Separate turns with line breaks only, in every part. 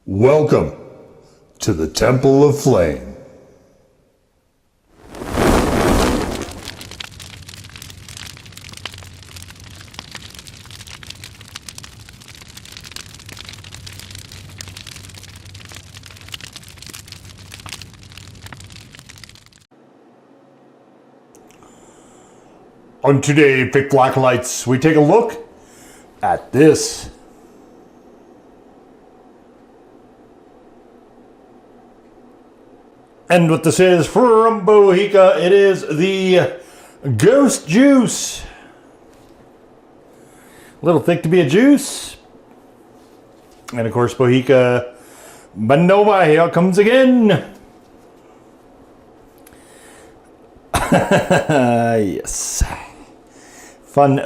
Welcome to the Temple of Flame. On today, Pick Black Lights, we take a look at this. And what this is from Bohica, it is the Ghost Juice. A little thick to be a juice. And of course, Bohica Bandova, here comes again. Yes. Fun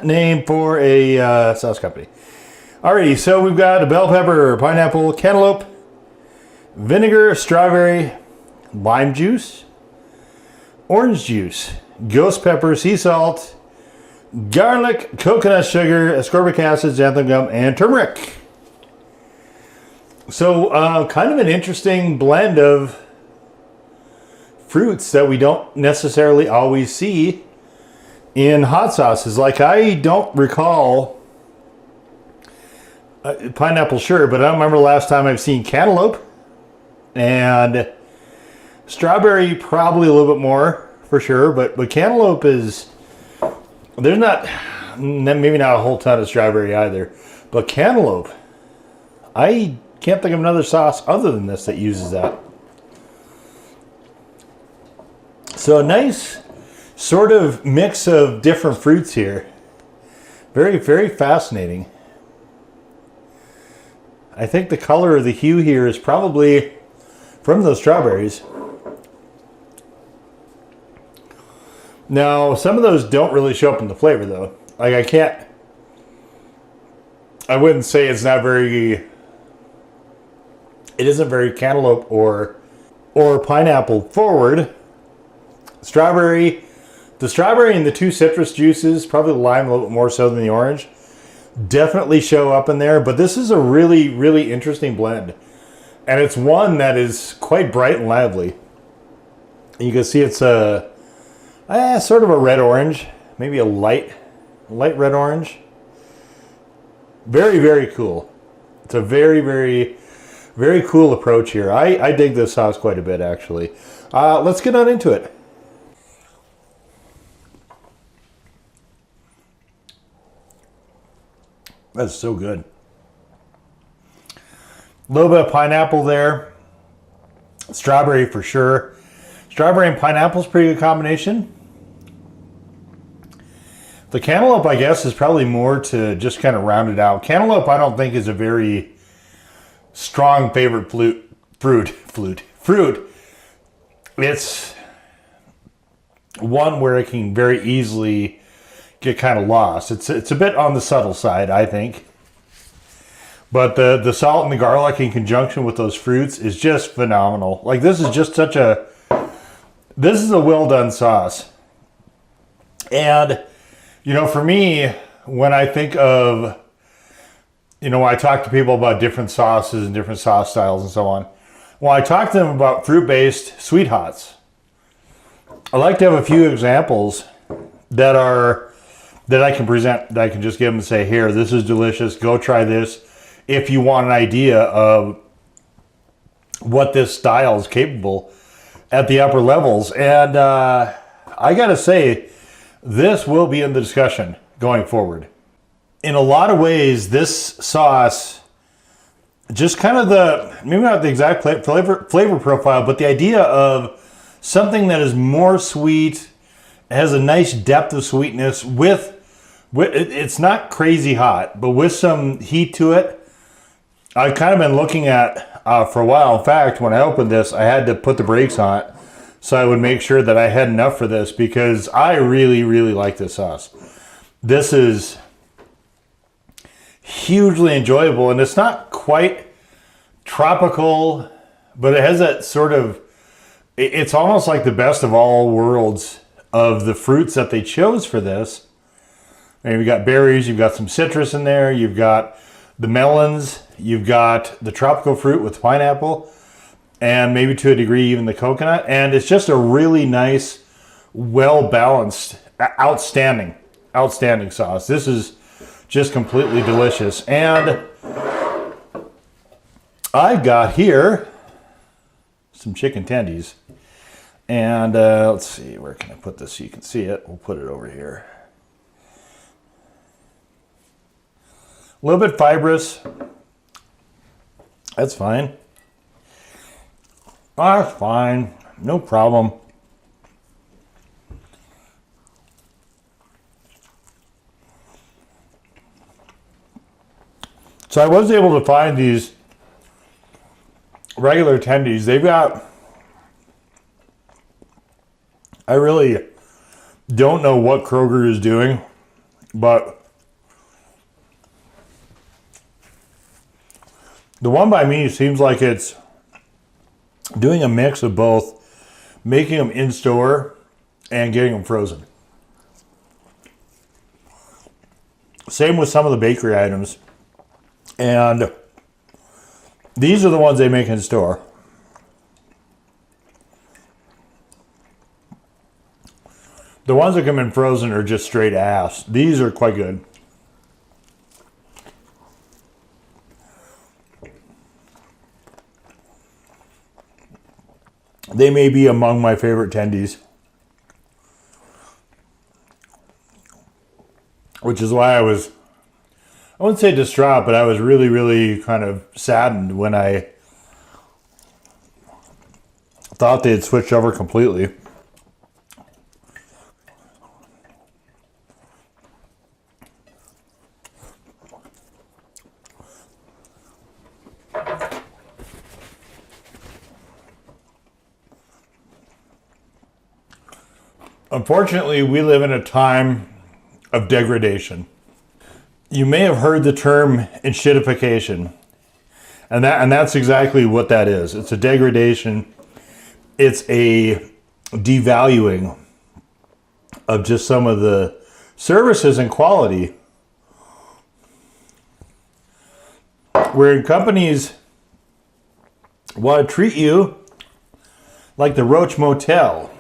name for a sauce company. Alrighty, so we've got a bell pepper, pineapple, cantaloupe, vinegar, strawberry, lime juice, orange juice, ghost pepper, sea salt, garlic, coconut sugar, ascorbic acid, xanthan gum, and turmeric. So kind of an interesting blend of fruits that we don't necessarily always see in hot sauces. Like, I don't recall pineapple, sure, but I don't remember the last time I've seen cantaloupe. And strawberry, probably a little bit more for sure, but cantaloupe is, there's not, maybe not a whole ton of strawberry either, but cantaloupe, I can't think of another sauce other than this that uses that. So a nice sort of mix of different fruits here. Very, very fascinating. I think the color of the hue here is probably from those strawberries. Now, some of those don't really show up in the flavor though. Like, I wouldn't say it's not very, it isn't very cantaloupe or pineapple forward. Strawberry, the strawberry and the two citrus juices, probably the lime a little bit more so than the orange, definitely show up in there. But this is a really, really interesting blend. And it's one that is quite bright and lively. You can see it's a sort of a red-orange, maybe a light red-orange. Very, very cool. It's a very, very, very cool approach here. I dig this sauce quite a bit, actually. Let's get on into it. That's so good. A little bit of pineapple there. Strawberry for sure. Strawberry and pineapple is a pretty good combination. The cantaloupe, I guess, is probably more to just kind of round it out. Cantaloupe, I don't think, is a very strong favorite fruit. It's one where it can very easily get kind of lost. It's a bit on the subtle side, I think. But the salt and the garlic in conjunction with those fruits is just phenomenal. Like, this is just this is a well done sauce. And, you know, for me, when I think of, you know, when I talk to people about different sauces and different sauce styles and so on, when I talk to them about fruit-based sweet hots, I like to have a few examples that I can present, that I can just give them and say, here, this is delicious, go try this, if you want an idea of what this style is capable at the upper levels. And I gotta say, this will be in the discussion going forward. In a lot of ways, this sauce, just kind of maybe not the exact flavor profile, but the idea of something that is more sweet, has a nice depth of sweetness it's not crazy hot, but with some heat to it. I've kind of been looking at for a while. In fact, when I opened this, I had to put the brakes on it so I would make sure that I had enough for this, because I really, really like this sauce. This is hugely enjoyable, and it's not quite tropical, but it has that sort of, it's almost like the best of all worlds of the fruits that they chose for this. And you've got berries, you've got some citrus in there, you've got the melons, you've got the tropical fruit with pineapple, and maybe to a degree even the coconut. And it's just a really nice, well-balanced, outstanding sauce. This is just completely delicious. And I've got here some chicken tendies. And let's see, where can I put this so you can see it? We'll put it over here. A little bit fibrous. That's fine. That's fine. No problem. So I was able to find these regular tendies. They've got... I really don't know what Kroger is doing, but the one by me seems like it's doing a mix of both making them in store and getting them frozen. Same with some of the bakery items. And these are the ones they make in store. The ones that come in frozen are just straight ass. These are quite good. They may be among my favorite tendies. Which is why I wouldn't say distraught, but I was really, really kind of saddened when I thought they had switched over completely. Unfortunately, we live in a time of degradation. You may have heard the term enshittification, and that's exactly what that is. It's a degradation. It's a devaluing of just some of the services and quality, where companies want to treat you like the Roach Motel.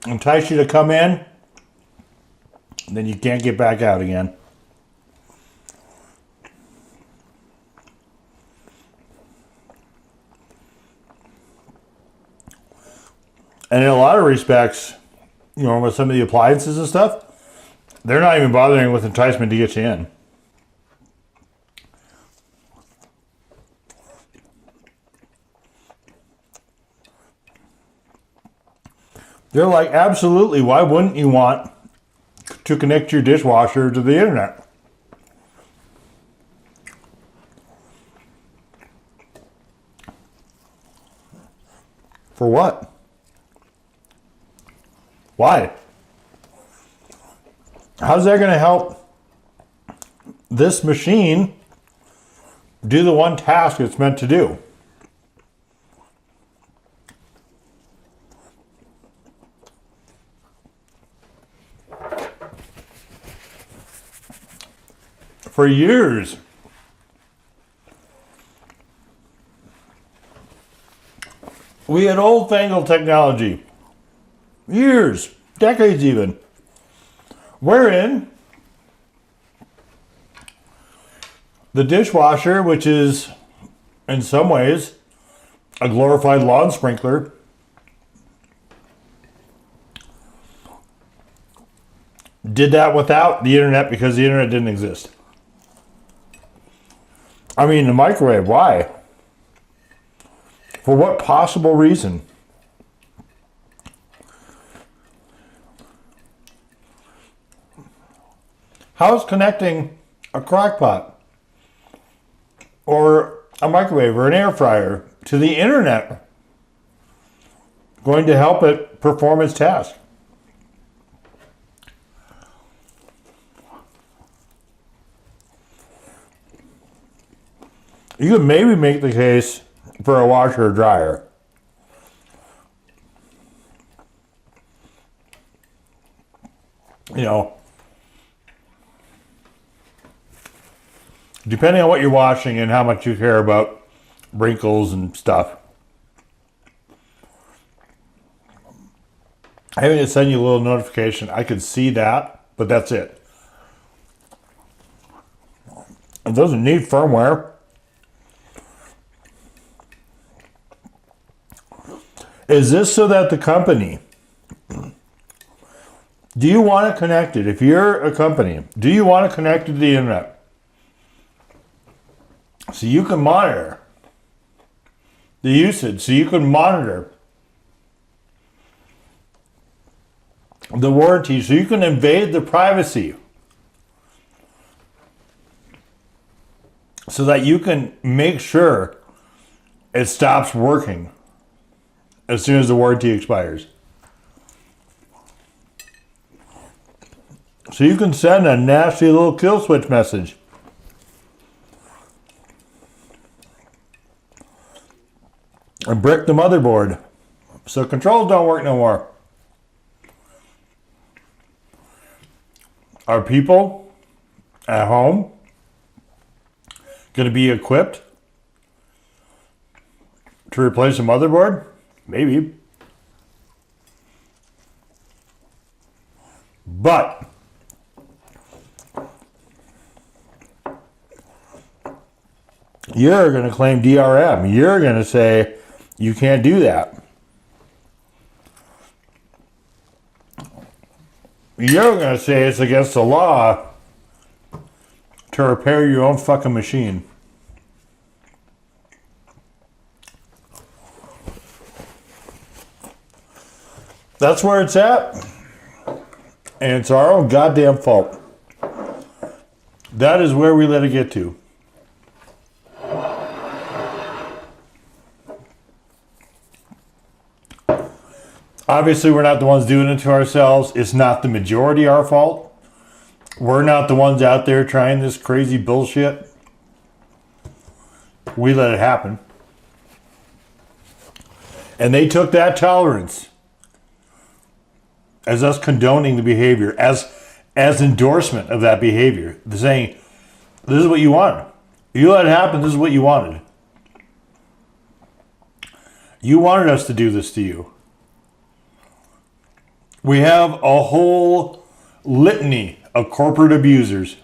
Entice you to come in, then you can't get back out again. And in a lot of respects, you know, with some of the appliances and stuff, they're not even bothering with enticement to get you in. They're like, absolutely, why wouldn't you want to connect your dishwasher to the internet? For what? Why? How's that going to help this machine do the one task it's meant to do? For years, we had old-fangled technology. Years, decades even. Wherein the dishwasher, which is in some ways a glorified lawn sprinkler, did that without the internet because the internet didn't exist. I mean, the microwave, why? For what possible reason? How is connecting a crock pot or a microwave or an air fryer to the internet going to help it perform its task? You could maybe make the case for a washer or dryer. depending on what you're washing and how much you care about wrinkles and stuff, having it send you a little notification, I could see that, but that's it. It doesn't need firmware. Is this so that the company, do you want to connect it? If you're a company, do you want to connect it to the internet? So you can monitor the usage, so you can monitor the warranty, so you can invade the privacy, so that you can make sure it stops working as soon as the warranty expires. So you can send a nasty little kill switch message. And brick the motherboard. So controls don't work no more. Are people at home going to be equipped to replace a motherboard? Maybe. But you're going to claim DRM. You're going to say you can't do that. You're going to say it's against the law to repair your own fucking machine. That's where it's at. And it's our own goddamn fault. That is where we let it get to. Obviously, we're not the ones doing it to ourselves. It's not the majority our fault. We're not the ones out there trying this crazy bullshit. We let it happen. And they took that tolerance as us condoning the behavior, as endorsement of that behavior. They're saying, this is what you wanted. You let it happen, this is what you wanted. You wanted us to do this to you. We have a whole litany of corporate abusers.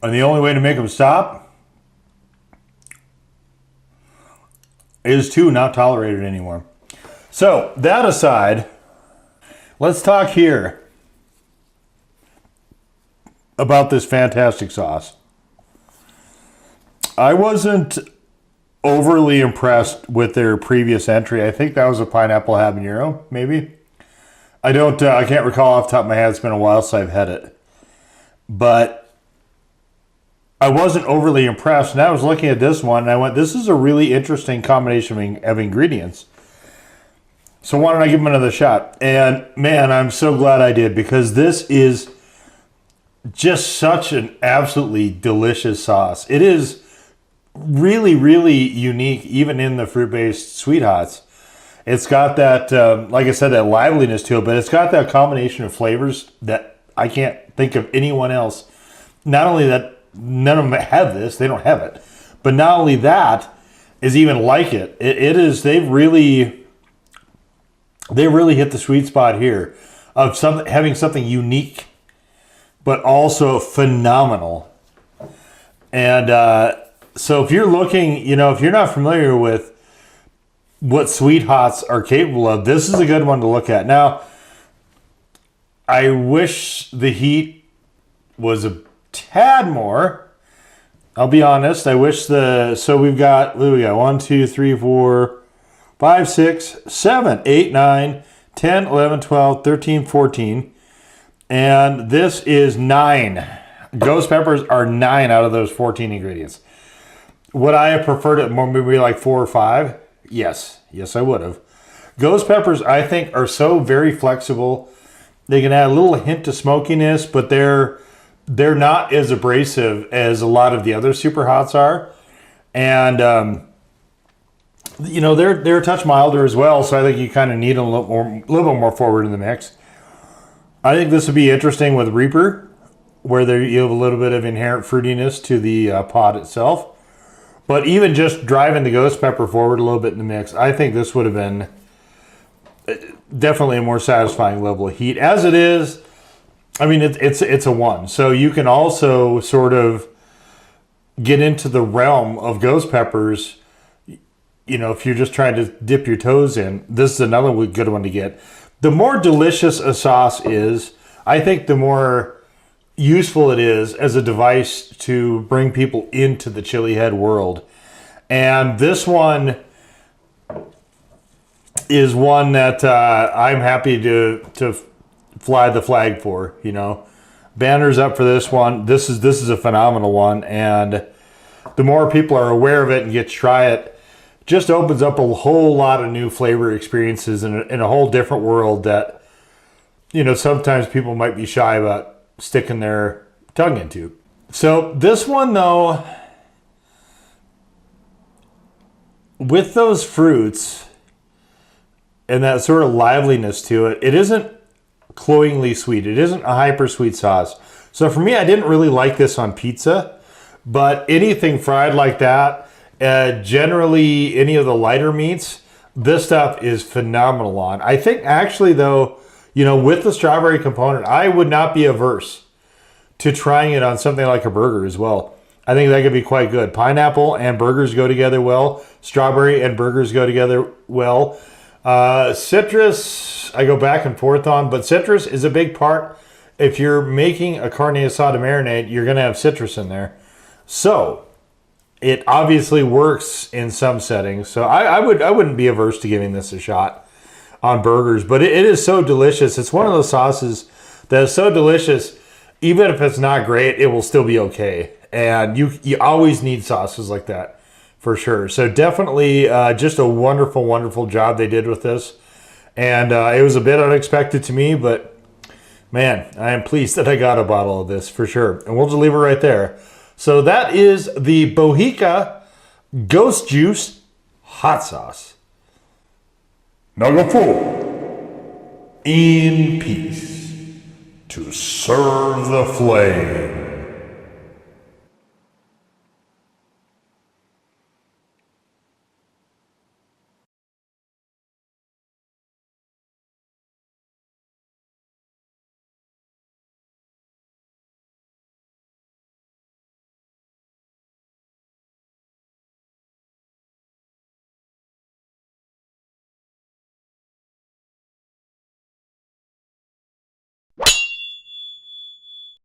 And the only way to make them stop is to not tolerate it anymore. So, that aside, let's talk here about this fantastic sauce. I wasn't overly impressed with their previous entry. I think that was a pineapple habanero, maybe. I can't recall off the top of my head. It's been a while since I've had it. But I wasn't overly impressed. And I was looking at this one and I went, this is a really interesting combination of ingredients. So why don't I give them another shot? And man, I'm so glad I did, because this is just such an absolutely delicious sauce. It is really, really unique, even in the fruit-based sweet hots. It's got that, like I said, that liveliness to it, but it's got that combination of flavors that I can't think of anyone else. Not only that none of them have this, they don't have it, but not only that is even like it. It is, they really hit the sweet spot here of having something unique, but also phenomenal. And so if you're looking, if you're not familiar with what sweet hots are capable of, this is a good one to look at. Now, I wish the heat was a tad more. I'll be honest. I wish so we've got, what do we got? 1, 2, 3, 4, 5, 6, 7, 8, 9, 10, 11, 12, 13, 14. And this is 9. Ghost peppers are 9 out of those 14 ingredients. Would I have preferred it more, maybe like 4 or 5? Yes. Yes, I would have. Ghost peppers, I think, are so very flexible. They can add a little hint of smokiness, but they're not as abrasive as a lot of the other super hots are. And, they're a touch milder as well, so I think you kind of need a little bit more forward in the mix. I think this would be interesting with Reaper where there you have a little bit of inherent fruitiness to the pod itself. But even just driving the ghost pepper forward a little bit in the mix, I think this would have been definitely a more satisfying level of heat. As it is, I mean, it's a 1. So you can also sort of get into the realm of ghost peppers. You know, if you're just trying to dip your toes in, this is another good one to get. The more delicious a sauce is, I think the more useful it is as a device to bring people into the chili head world. And this one is one that I'm happy to fly the flag for. You know, banners up for this one. This is a phenomenal one, and the more people are aware of it and get to try it, just opens up a whole lot of new flavor experiences in a whole different world that, you know, sometimes people might be shy about sticking their tongue into. So this one, though, with those fruits and that sort of liveliness to it, it isn't cloyingly sweet. It isn't a hyper sweet sauce. So for me, I didn't really like this on pizza, but anything fried like that, generally any of the lighter meats, this stuff is phenomenal on. I think actually, though, you know, with the strawberry component, I would not be averse to trying it on something like a burger as well. I think that could be quite good. Pineapple and burgers go together well. Strawberry and burgers go together well. Citrus, I go back and forth on, but citrus is a big part. If you're making a carne asada marinade, you're going to have citrus in there. So it obviously works in some settings. So I wouldn't be averse to giving this a shot on burgers, but it is so delicious. It's one of those sauces that is so delicious, even if it's not great, it will still be okay. And you always need sauces like that, for sure. So definitely just a wonderful, wonderful job they did with this. And it was a bit unexpected to me, but man, I am pleased that I got a bottle of this, for sure. And we'll just leave it right there. So that is the Bohica Ghost Juice Hot Sauce. Now go forward in peace to serve the flame.